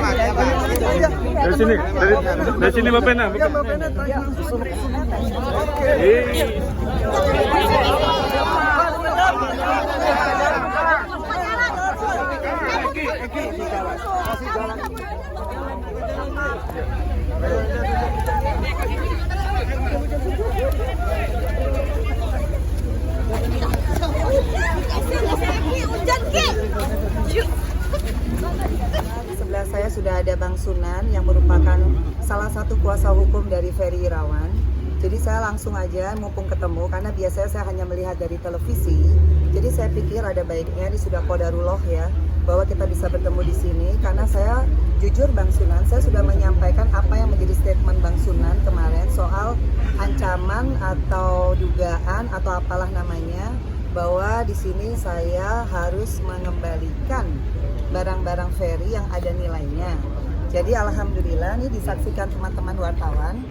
Dari sini, dari sini Bapak Pena. Di sebelah saya sudah ada Bang Sunan yang merupakan salah satu kuasa hukum dari Ferry Irawan. Jadi saya langsung aja mumpung ketemu karena biasanya saya hanya melihat dari televisi. Jadi saya pikir ada baiknya ini sudah qadarullah ya bahwa kita bisa bertemu di sini karena saya jujur Bang Sunan, saya sudah menyampaikan apa yang menjadi statement Bang Sunan kemarin soal ancaman atau dugaan atau apalah namanya bahwa di sini saya harus mengembalikan barang-barang Ferry yang ada nilainya. Jadi alhamdulillah ini disaksikan teman-teman wartawan.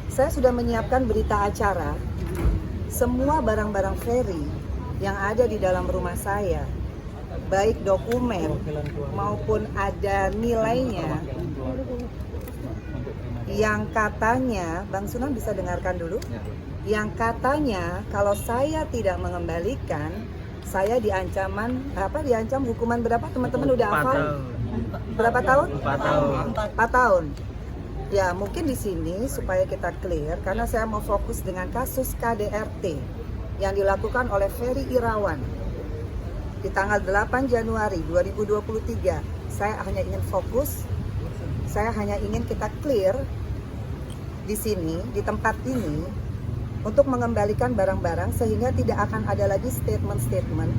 Saya sudah menyiapkan berita acara semua barang-barang Ferry yang ada di dalam rumah saya, baik dokumen maupun ada nilainya yang katanya, Bang Sunan bisa dengarkan dulu, yang katanya kalau saya tidak mengembalikan saya diancam hukuman berapa teman-teman udah hafal? Berapa tahun? 4 tahun. Ya mungkin di sini supaya kita clear karena saya mau fokus dengan kasus KDRT yang dilakukan oleh Ferry Irawan di tanggal 8 Januari 2023. Saya hanya ingin fokus, saya hanya ingin kita clear di sini, di tempat ini untuk mengembalikan barang-barang sehingga tidak akan ada lagi statement-statement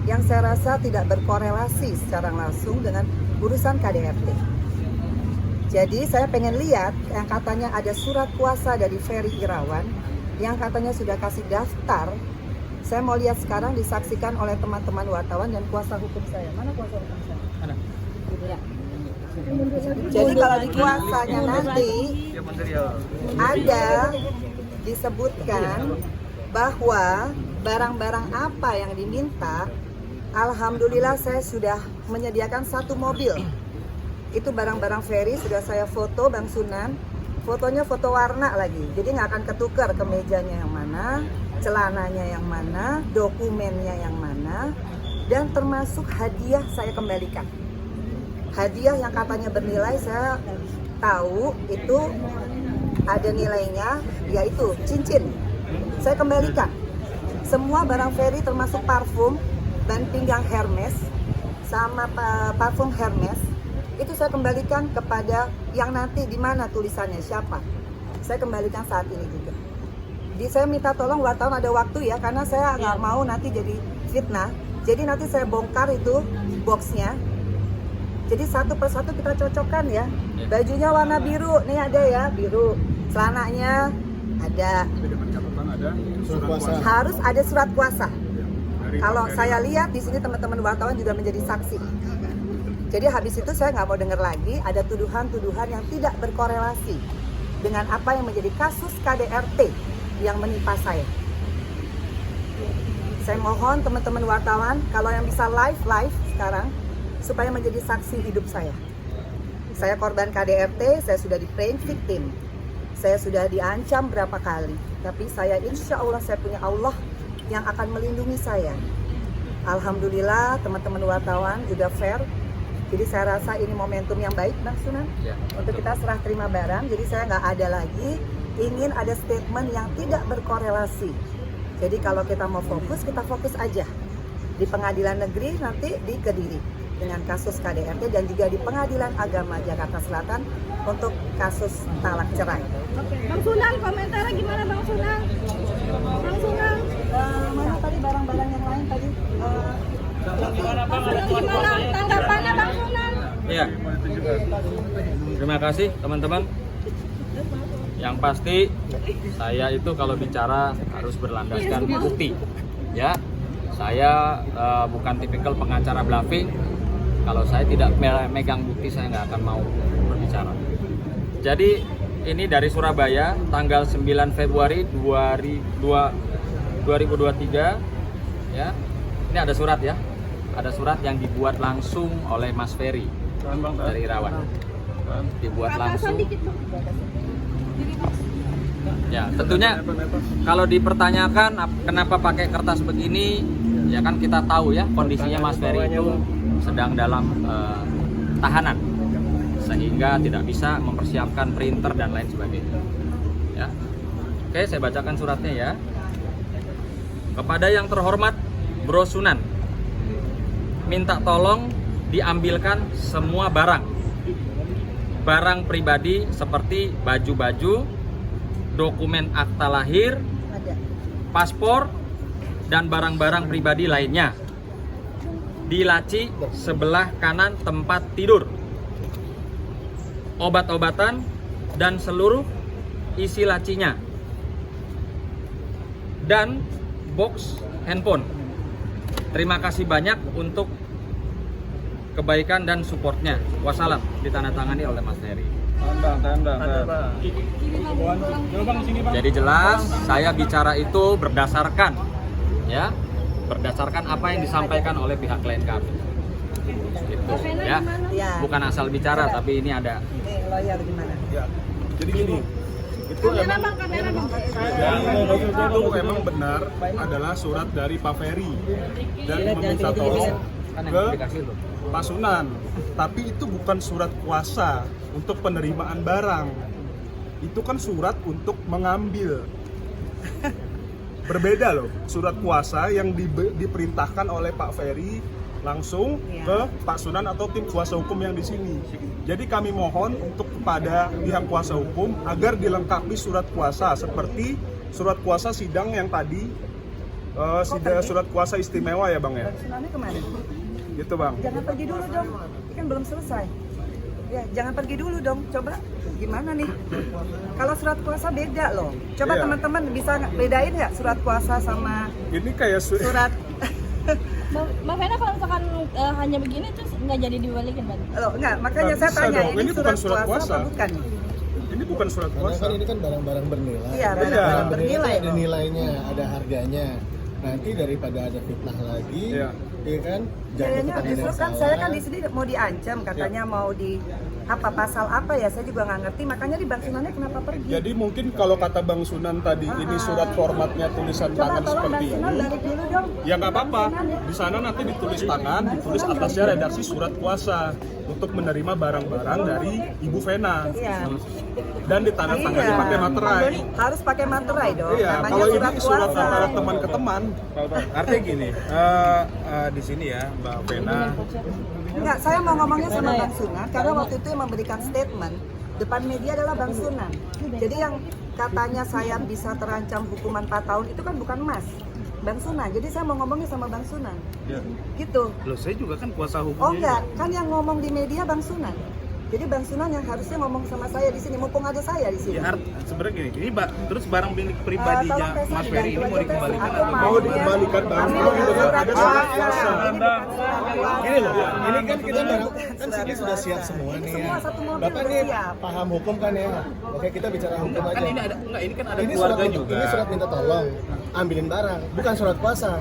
yang saya rasa tidak berkorelasi secara langsung dengan urusan KDRT. Jadi saya pengen lihat yang katanya ada surat kuasa dari Ferry Irawan yang katanya sudah kasih daftar. Saya mau lihat sekarang disaksikan oleh teman-teman wartawan dan kuasa hukum saya. Mana kuasa hukum saya? Ada. Ya. Jadi kalau di kuasanya nanti ada disebutkan bahwa barang-barang apa yang diminta, alhamdulillah saya sudah menyediakan 1 mobil. Itu barang-barang Ferry sudah saya foto Bang Sunan, fotonya foto warna lagi, jadi nggak akan ketukar kemejanya yang mana, celananya yang mana, dokumennya yang mana, dan termasuk hadiah saya kembalikan. Hadiah yang katanya bernilai saya tahu itu ada nilainya, yaitu cincin. Saya kembalikan semua barang Ferry termasuk parfum, ban pinggang Hermes, sama parfum Hermes. Itu saya kembalikan kepada yang nanti di mana tulisannya siapa. Saya kembalikan saat ini juga. Jadi saya minta tolong wartawan ada waktu ya karena saya nggak mau nanti jadi fitnah. Jadi nanti saya bongkar itu boxnya. Jadi satu persatu kita cocokkan ya. Bajunya warna biru, nih ada ya biru. Celananya ada. Harus ada surat kuasa. Kalau saya lihat di sini teman-teman wartawan juga menjadi saksi. Jadi habis itu saya nggak mau dengar lagi ada tuduhan-tuduhan yang tidak berkorelasi dengan apa yang menjadi kasus KDRT yang menimpa saya. Saya mohon teman-teman wartawan kalau yang bisa live sekarang supaya menjadi saksi hidup saya. Saya korban KDRT, saya sudah di playing victim, saya sudah diancam berapa kali. Tapi saya insya Allah saya punya Allah yang akan melindungi saya. Alhamdulillah teman-teman wartawan juga fair. Jadi saya rasa ini momentum yang baik Bang Sunan ya, untuk kita serah terima barang. Jadi saya nggak ada lagi ingin ada statement yang tidak berkorelasi. Jadi kalau kita mau fokus, kita fokus aja di pengadilan negeri nanti di Kediri dengan kasus KDRT dan juga di pengadilan agama Jakarta Selatan untuk kasus talak cerai. Oke, Bang Sunan komentarnya gimana Bang Sunan? Bang Sunan, mana tadi barang-barang yang lain tadi? Gimana tanggapannya Bang Sunan? Iya. Terima kasih teman-teman. Yang pasti saya itu kalau bicara harus berlandaskan bukti. Ya, saya bukan tipikal pengacara bluffing. Kalau saya tidak megang bukti saya nggak akan mau berbicara. Jadi ini dari Surabaya tanggal 9 Februari 2023 ya. Ini ada surat ya. Ada surat yang dibuat langsung oleh Mas Ferry. dari Irawan. Dibuat Atasan langsung. dikit Bang. Jadi Bang. Ya, tentunya kalau dipertanyakan kenapa pakai kertas begini, ya kan kita tahu ya kondisinya Mas Ferry itu sedang dalam tahanan, sehingga tidak bisa mempersiapkan printer dan lain sebagainya. Ya. Oke, saya bacakan suratnya ya. Kepada yang terhormat Bro Sunan, minta tolong diambilkan semua barang pribadi seperti baju-baju, dokumen akta lahir, Ada. paspor, dan barang-barang pribadi lainnya di laci sebelah kanan tempat tidur, obat-obatan, dan seluruh isi lacinya, dan box handphone. Terima kasih banyak untuk kebaikan dan supportnya. Wassalam. Ditandatangani oleh Mas Ferry. Jadi jelas saya bicara itu berdasarkan apa yang disampaikan oleh pihak klien kami. Gitu, ya. Ya. Bukan asal bicara, tapi ini ada. Nih, lawyer gimana? Ya, jadi gini, itu Kamera emang Bang, kamera Bang. itu emang benar adalah surat dari Pak Ferry dan meminta tolong Kan yang ke dikasih loh. Pak Sunan, tapi itu bukan surat kuasa untuk penerimaan barang, itu kan surat untuk mengambil. Berbeda loh, surat kuasa yang diperintahkan oleh Pak Ferry langsung ke Pak Sunan atau tim kuasa hukum yang di sini. Jadi kami mohon untuk kepada pihak kuasa hukum agar dilengkapi surat kuasa seperti surat kuasa sidang yang tadi, surat kuasa istimewa ya Bang ya, Sunannya kemana? gitu Bang. Jangan pergi dulu dong, ini kan belum selesai. Ya, jangan pergi dulu dong. Coba gimana nih? Kalau surat kuasa beda loh. Coba Iya. teman-teman bisa bedain nggak surat kuasa sama Ini kayak surat? Mbak Vena kalau misalkan hanya begini terus nggak jadi dibalikin Bang. Loh, enggak, makanya Nggak saya bisa tanya dong. Ini bukan surat kuasa. apa bukan? ini bukan surat Karena kuasa. kan ini kan barang-barang bernilai. Iya, barang Barang bernilai ada loh. nilainya, ada harganya. Nanti daripada ada fitnah lagi, Iya. ya kan? Kayaknya keterangan justru yang kan salah. saya kan di sini mau diancam, katanya mau di apa pasal apa ya, saya juga nggak ngerti, makanya di Bang Sunannya kenapa pergi? Jadi mungkin kalau kata Bang Sunan tadi ini surat formatnya tulisan Coba tangan tolong Bang seperti Sunan ini. balik dulu dong. Ya nggak apa-apa. Di sana nanti ditulis tangan, ditulis atasnya redaksi surat kuasa untuk menerima barang-barang dari Ibu Vena Iya. dan ditandatangani Iya. pakai materai. Harus pakai materai dong. Iya, Namanya kalau surat ini surat kuasa. antara teman ke teman. Artinya gini, di sini ya Mbak Vena, Enggak, saya mau ngomongnya sama Bang Sunan karena waktu itu yang memberikan statement depan media adalah Bang Sunan. Jadi yang katanya saya bisa terancam hukuman 4 tahun itu kan bukan Mas, Bang Sunan. Jadi saya mau ngomongnya sama Bang Sunan. Gitu. loh saya juga kan kuasa hukumnya. Oh enggak, kan yang ngomong di media Bang Sunan. Jadi Bang Sunan yang harusnya ngomong sama saya di sini, mumpung ada saya di sini. Ya, sebenarnya gini, ini terus barang milik pribadinya Tolong Tessa Mas Ferry ini mau dibantu aja, dikembalikan Tessa. atau Mau dikembalikan Bang, Ini kalau bukan dengan surat ada surat kuasa. kuasa. Ini bukan surat kuasa. Gini loh, ini kan kita barang kan sini sudah siap semua nih ya. Semua satu mobil Bapak udah nih siap. paham hukum kan ya. Oke, kita bicara hukum aja. kan ini ada enggak, ini kan ada Ini keluarga surat, juga. ini surat minta tolong, ambilin barang, bukan surat kuasa.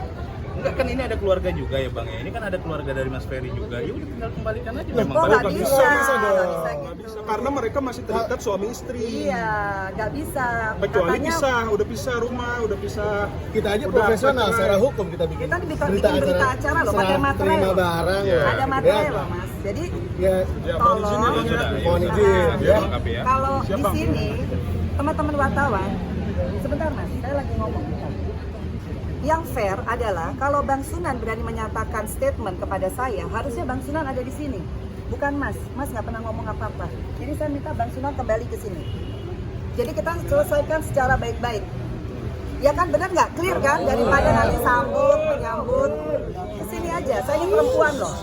Enggak, kan ini ada keluarga juga ya Bang ya. Ini kan ada keluarga dari Mas Ferry juga. Ya udah tinggal kembalikan aja memang. Kok nggak Nggak bisa? bisa, bisa dong. Nggak bisa Nggak gitu. bisa, karena mereka masih terikat suami istri. Iya, nggak bisa. Kecuali Katanya pisah, udah pisah rumah, udah pisah. Kita aja Udah profesional cerai. secara hukum kita bikin. Kita bikin berita acara loh, pakai serah materai terima loh. barang. ada materai ya. loh Mas. Jadi Ya, Ya, mohon izin ya, tolong. Bang, ya. mohon izin Ya, ya. Lengkap ya. Kalau Siap, di Bang. sini teman-teman wartawan, sebentar Mas, saya lagi ngomong. Yang fair adalah kalau Bang Sunan berani menyatakan statement kepada saya, harusnya Bang Sunan ada di sini, bukan Mas. Mas nggak pernah ngomong apa-apa. Jadi saya minta Bang Sunan kembali ke sini. Jadi kita selesaikan secara baik-baik. Ya kan, benar nggak? Clear kan? Daripada nanti sambut, menyambut. Ke sini aja. Saya ini perempuan loh.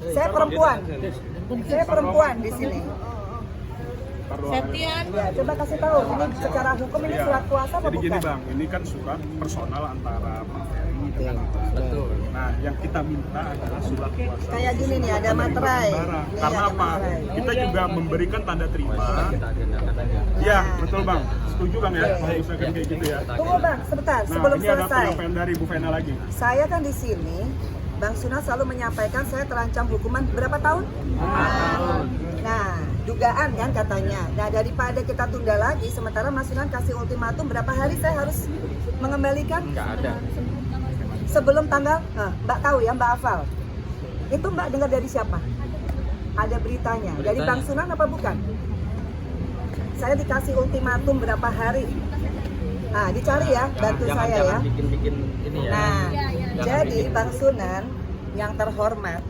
Saya perempuan. Saya perempuan di sini. Septian. Ya, coba kasih tahu. Ini secara hukum ini Iya. surat kuasa apa Jadi gini bukan? Bang, ini kan surat personal antara Pak Ferry dengan Betul. Nah, yang kita minta adalah surat kuasa. Kayak gini nih, ada materai. Barang. Nih, Karena ada apa? materai. Kita juga memberikan tanda terima. Kita agendakan aja. Iya, betul Bang. Setuju Bang ya, Oke. kalau misalkan kayak gitu ya. Tunggu Bang, sebentar. Nah, Sebelum ini ada selesai. penyampaian dari Bu Vena lagi. Saya kan di sini, Bang Sunan selalu menyampaikan saya terancam hukuman berapa tahun? 4 dugaan kan katanya. Nah daripada kita tunda lagi, sementara Mas Sunan kasih ultimatum berapa hari saya harus mengembalikan? Nggak ada. Sebelum tanggal, Mbak tahu ya, Mbak hafal. Itu Mbak dengar dari siapa? Ada beritanya. Dari Bang Sunan apa bukan? Saya dikasih ultimatum berapa hari. Nah, dicari ya, bantu saya ya. Bikin ini ya. Nah, Jangan jadi bikin. Bang Sunan yang terhormat,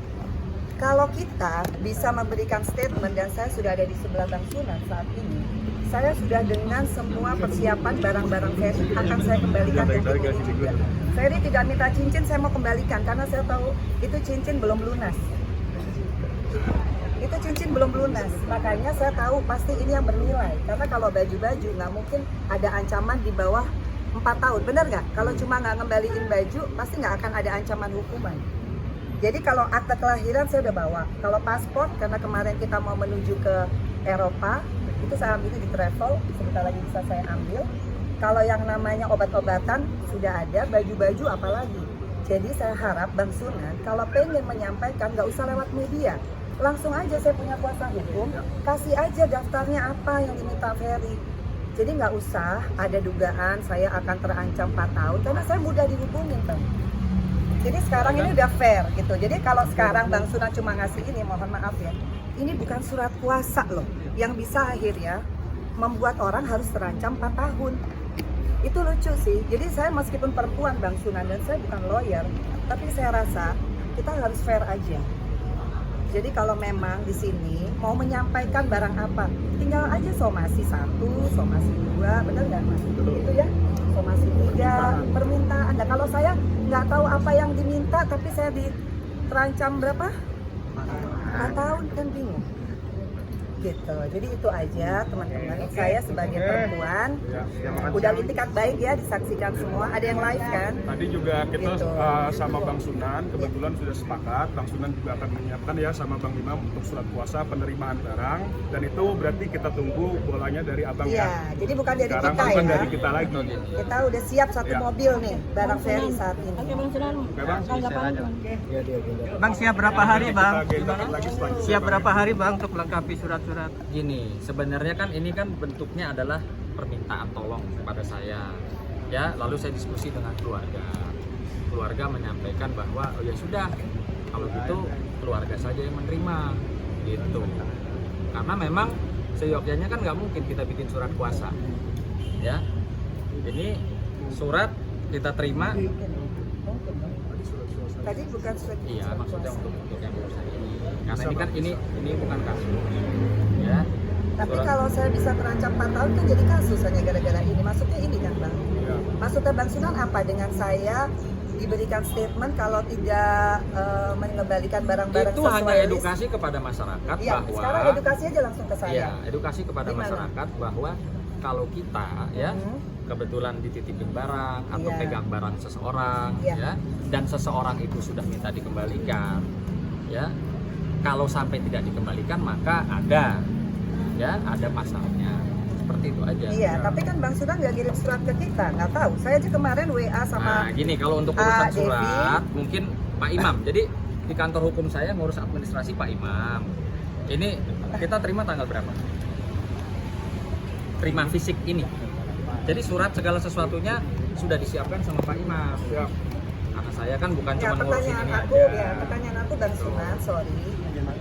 kalau kita bisa memberikan statement dan saya sudah ada di sebelah Bang Sunan saat ini, saya sudah dengan semua persiapan barang-barang Ferry akan saya kembalikan ke tim ini juga. Ferry tidak minta cincin, saya mau kembalikan karena saya tahu itu cincin belum lunas. Itu cincin belum lunas, makanya saya tahu pasti ini yang bernilai. Karena kalau baju-baju nggak mungkin ada ancaman di bawah 4 tahun, benar nggak? Kalau cuma nggak ngembaliin baju, pasti nggak akan ada ancaman hukuman. Jadi kalau akte kelahiran saya udah bawa. Kalau paspor, karena kemarin kita mau menuju ke Eropa, itu saya ambil di travel, sebentar lagi bisa saya ambil. Kalau yang namanya obat-obatan sudah ada, baju-baju apalagi. Jadi saya harap Bang Sunan kalau pengen menyampaikan nggak usah lewat media, langsung aja saya punya kuasa hukum, kasih aja daftarnya apa yang diminta Ferry. Jadi nggak usah ada dugaan saya akan terancam 4 tahun, karena saya mudah dihubungin Bang. Jadi sekarang ini udah fair gitu. Jadi kalau sekarang Bang Sunan cuma ngasih ini, mohon maaf ya, ini bukan surat kuasa loh, yang bisa akhirnya membuat orang harus terancam 4 tahun. Itu lucu sih. Jadi saya meskipun perempuan Bang Sunan dan saya bukan lawyer, tapi saya rasa kita harus fair aja. Jadi kalau memang di sini mau menyampaikan barang apa, tinggal aja somasi 1, somasi 2, benar nggak Mas? Itu ya, somasi 3, permintaan. Nah, kalau saya nggak tahu apa yang diminta, tapi saya terancam berapa? 4 tahun kan bingung. Gitu. Jadi itu aja teman-teman. Saya sebagai perempuan udah itikat baik ya, disaksikan semua. Ada yang live kan? Tadi juga kita Gitu. sama Bang Sunan kebetulan sudah sepakat. Bang Sunan juga akan menyiapkan ya sama Bang Imam untuk surat kuasa penerimaan barang, dan itu berarti kita tunggu bolanya dari Abang Iya, ya. jadi bukan dari Sekarang kita bukan ya. dari kita lagi. Kita udah siap satu Ya. mobil nih, barang Ferry saat ini. Oke Bang Sunan, Oke, Bang. tanggapan. Bang siap berapa hari Bang? Kita agendakan lagi selanjutnya, Siap Bang. berapa hari Bang untuk melengkapi surat-surat? Gini, sebenarnya kan ini kan bentuknya adalah permintaan tolong kepada saya. Ya, lalu saya diskusi dengan keluarga. Keluarga menyampaikan bahwa oh ya sudah, kalau gitu keluarga saja yang menerima gitu. Karena memang seyogyanya kan nggak mungkin kita bikin surat kuasa. Ya. Ini surat kita terima. Tadi bukan surat Iya, maksudnya untuk yang urusan ini. Karena ini kan ini bukan kasus. Ya. Tapi Surat- kalau saya bisa terancam 4 tahun kan jadi kasus hanya gara-gara ini. Maksudnya ini kan Bang? Ya. Maksudnya Bang Sunan apa dengan saya diberikan statement kalau tidak mengembalikan barang-barang itu sesuai hanya list? edukasi kepada masyarakat Iya, bahwa sekarang edukasi aja langsung ke saya. Iya, edukasi kepada Gimana? masyarakat bahwa kalau kita ya kebetulan dititipin barang atau Iya. pegang barang seseorang Iya. ya, dan seseorang itu sudah minta dikembalikan ya, kalau sampai tidak dikembalikan maka ada pasalnya, seperti itu aja. Iya, tapi kan Bang Sunan nggak kirim surat ke kita, nggak tahu. Saya aja kemarin WA sama Nah gini, kalau untuk urusan Devi. surat mungkin Pak Imam, jadi di kantor hukum saya ngurus administrasi Pak Imam. Ini kita terima tanggal berapa? Terima fisik ini. Jadi surat segala sesuatunya sudah disiapkan sama Pak Imam. Ya. Karena saya kan bukan ya, cuma ngurusin pertanyaan ini aku aja. ya, pertanyaan aku Bang Sunan, sorry.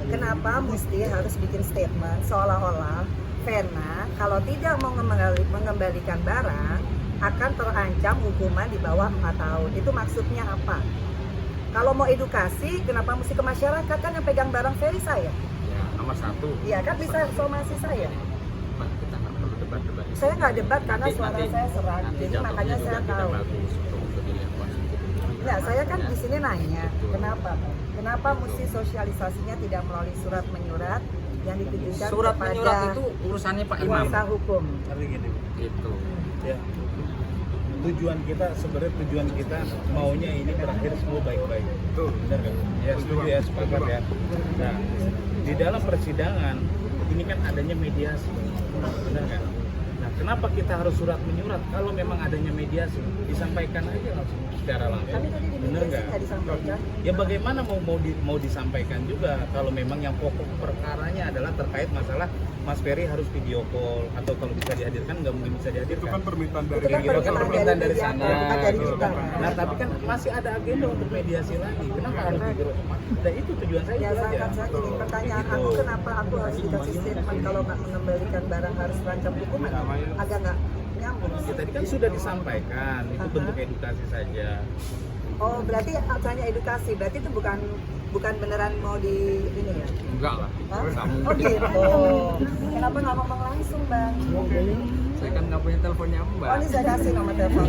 Kenapa mesti harus bikin statement seolah-olah Vena kalau tidak mau mengembalikan barang akan terancam hukuman di bawah 4 tahun. Itu maksudnya apa? Kalau mau edukasi, kenapa mesti ke masyarakat? Kan yang pegang barang Ferry saya. Ya, nomor 1. Iya kan bisa somasi saya. Pak, kita nggak perlu debat-debat. Saya nggak debat karena Nanti- suara nanti- saya serak. nanti Jadi jatuhnya makanya juga saya tidak tahu. bagus untuk dilihat positif. Nah, saya kan Ya. di sini nanya, Betul. kenapa? Bang? Kenapa mesti sosialisasinya tidak melalui surat menyurat yang ditujukan Surat kepada menyurat itu urusannya Pak Imam. kuasa hukum? Tapi gini, Gitu. ya tujuan kita maunya ini berakhir semua baik-baik. Betul. Benar kan? Ya setuju ya, sepakat ya. Nah, di dalam persidangan ini kan adanya mediasi, benar kan? Nah, kenapa kita harus surat menyurat? Kalau memang adanya mediasi, disampaikan aja langsung secara langsung. Tapi tadi di Bener media nggak? nggak disampaikan. Ya bagaimana mau disampaikan juga kalau memang yang pokok perkaranya adalah terkait masalah Mas Ferry harus video call atau kalau bisa dihadirkan nggak mungkin bisa Itu dihadirkan. kan permintaan dari Itu kan Kira-kira kan permintaan dari media, sana. bukan dari kita. Nah, tapi kan masih ada agenda untuk mediasi lagi. Kenapa harus video call? Nah, itu tujuan saya Ya itu aja. sangat saja jadi pertanyaan aku, kenapa aku harus dikasih statement kalau nggak mengembalikan barang harus terancam hukuman? Agak nggak nyambung. Ya, tadi kan sudah disampaikan, itu bentuk edukasi saja. Oh, berarti hanya edukasi. Berarti itu bukan beneran mau di ini ya? Enggak lah. Hah? Oh gitu. Kenapa nggak ngomong langsung, Bang? Saya kan nggak punya teleponnya Mbak. Oh, ini saya kasih nomor telepon.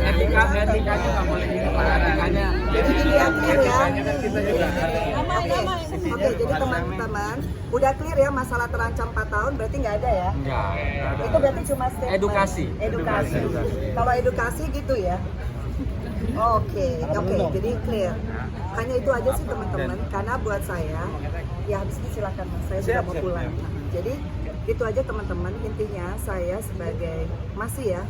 Etikanya nggak boleh gitu lah. Etikanya. Jadi clear ya. Kan kita juga Oke, jadi teman-teman udah clear ya masalah terancam 4 tahun berarti nggak ada ya? Enggak. Itu berarti cuma statement. Edukasi. Edukasi. Kalau edukasi gitu ya? Oke, jadi clear. Hanya itu aja sih teman-teman, karena buat saya, ya habis ini silakan Mas, saya sudah mau pulang. Jadi itu aja teman-teman, intinya saya sebagai masih ya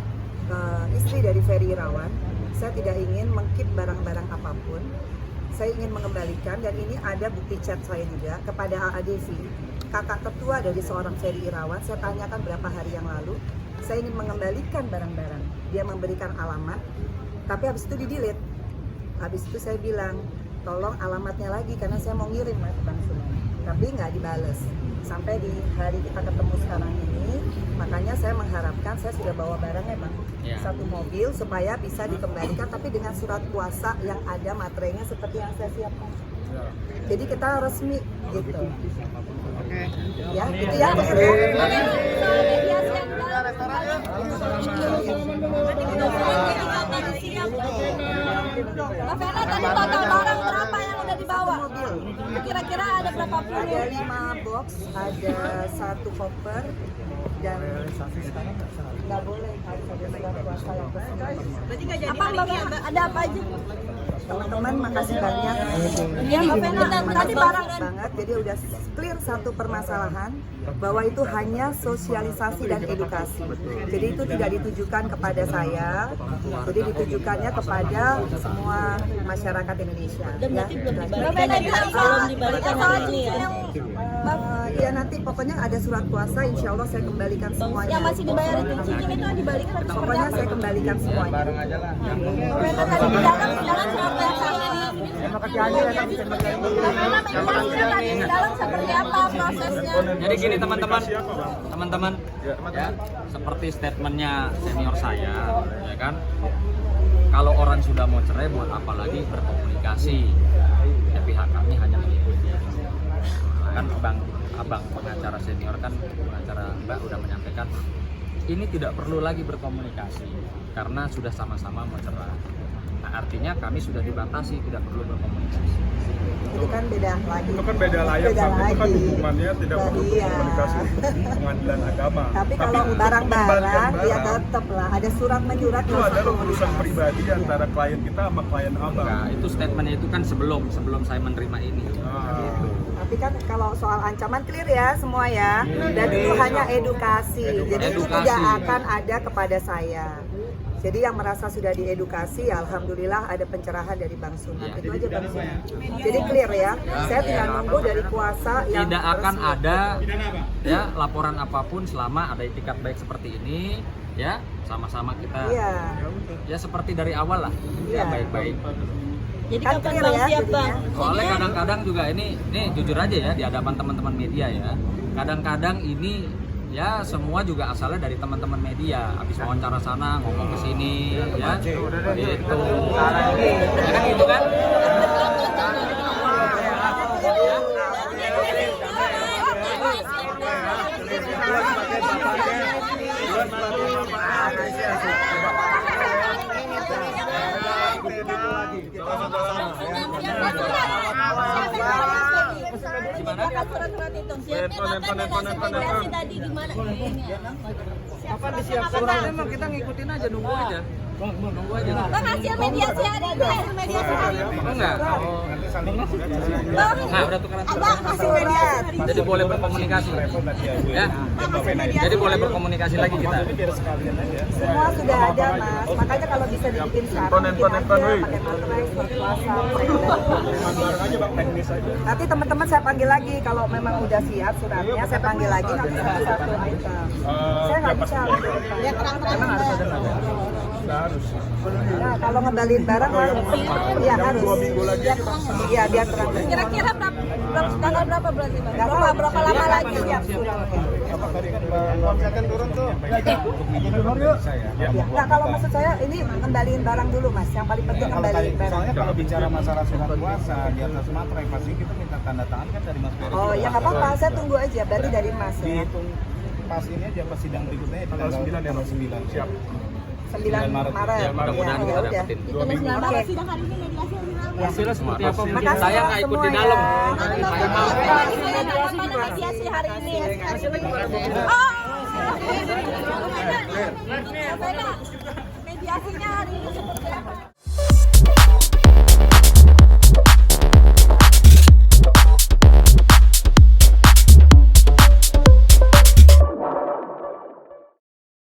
istri dari Ferry Irawan, saya tidak ingin mengkeep barang-barang apapun. Saya ingin mengembalikan, dan ini ada bukti chat saya juga kepada AA Devi, kakak tertua dari seorang Ferry Irawan. Saya tanyakan berapa hari yang lalu, saya ingin mengembalikan barang-barang. Dia memberikan alamat, tapi habis itu di-delete. Habis itu saya bilang, tolong alamatnya lagi karena saya mau ngirim Mas Bang Sunan. Tapi nggak dibales. Sampai di hari kita ketemu sekarang ini, makanya saya mengharapkan, saya sudah bawa barangnya Bang, satu mobil supaya bisa dikembalikan, tapi dengan surat kuasa yang ada materainya seperti yang saya siapkan. Jadi kita resmi gitu. Ya, gitu ya. Mbak Vera, tadi total barang berapa yang udah dibawa? Kira-kira ada berapa puluh? Ada 5 box, ada 1 koper, dan nggak boleh harus ada surat kuasa yang resmi. Apa Mbak Vera? Ada apa aja? Teman-teman makasih banyak. Iya Mbak Vera, tadi barang Banget, jadi udah clear satu permasalahan bahwa itu hanya sosialisasi dan edukasi. Jadi itu tidak ditujukan kepada saya, jadi ditujukannya kepada semua masyarakat Indonesia. Ya, Mbak Vera bilang belum dibalikan hari ini ya? ya nanti pokoknya ada surat kuasa, insya Allah saya kembalikan semuanya. Yang masih dibayar itu cincin itu dibalikan atau seperti Pokoknya apa? saya kembalikan semuanya. Mbak Vera tadi di dalam surat kuasa ini. Mbak Vera menjelaskan tadi di dalam seperti apa prosesnya? Jadi gini teman-teman, ya, seperti statementnya senior saya, ya kan, kalau orang sudah mau cerai buat apa lagi berkomunikasi, ya pihak kami hanya mengikuti. Kan abang pengacara senior kan, pengacara Mbak udah menyampaikan ini tidak perlu lagi berkomunikasi karena sudah sama-sama mau cerai. Nah, artinya kami sudah dibatasi tidak perlu berkomunikasi. Itu kan beda lagi. Itu kan beda layar, Beda Bang. Itu kan lagi. hukumannya tidak perlu Iya. berkomunikasi di pengadilan agama. Tapi kalau untuk barang-barang pengembalian ya barang, tetap lah ada surat menyurat itu harus adalah urusan berkomunikasi. pribadi antara klien kita sama klien abang. Nah, itu statementnya itu kan sebelum saya menerima ini. Tapi kan kalau soal ancaman clear ya semua ya. Dan itu hanya edukasi. Jadi itu Edukasi. tidak akan ada kepada saya. Jadi yang merasa sudah diedukasi, ya alhamdulillah ada pencerahan dari Bang Sunan. Itu aja Bang Sunan. Jadi clear ya. Saya tinggal nunggu dari kuasa yang Tidak akan resmi. ada ya laporan apapun selama ada itikat baik seperti ini, ya sama-sama kita Iya. ya seperti dari awal lah, ya Iya. baik-baik. Jadi Kan kapan clear Bang ya siap Bang? jadinya. Soalnya kadang-kadang juga ini jujur aja ya di hadapan teman-teman media ya, kadang-kadang ini ya semua juga asalnya dari teman-teman media, habis wawancara sana ngomong ke sini ya gitu, ya kan gitu kan. Surat-surat itu siapnya kapan mediasi tadi gimana? Kapan disiapkan? Suratnya mah kita ngikutin aja, nunggu aja. Nunggu aja lah. Bang, hasil mediasi hari ini, hasil mediasi hari ini. Enggak. Nah, udah tukeran. Abang, hasil mediasi hari ini. Jadi boleh berkomunikasi. Ya. Jadi boleh berkomunikasi lagi kita. Semua sudah ada mas, makanya kalau bisa dibikin sekarang bikin aja pakai materai seperti WhatsApp. Bareng aja bang, teknis aja. Nanti teman-teman saya panggil lagi kalau memang udah siap suratnya, saya panggil lagi nanti satu item. Saya nggak bisa. Ya terang-terang harus ada. Harus. Nah, kalau ngembalin barang harus. Iya harus. 2 minggu lagi. Iya biar terang. Kira-kira tanggal berapa berarti bang? Nggak tahu berapa lama lagi ya. Nah kalau maksud saya ini ngembaliin barang dulu mas, yang paling penting ngembaliin barang. Soalnya kalau bicara masalah surat kuasa di atas materai pasti kita minta tanda tangan kan dari Mas Ferry. Oh ya nggak apa-apa, saya tunggu aja. Berarti dari mas ya. Dihitung pas ini aja pas sidang berikutnya di Tanggal 9 ya, tanggal Mas? 9. Siap. 9 Maret. Ya, mudah-mudahan Ya, kita udah. dapetin. Itu mas Oke. sidang hari ini mediasi hari ini. Hasilnya seperti apa? Mungkin Makasih saya nggak ikut di semua dalam. ya. Saya mau. Mana mediasi hari ini? Oh.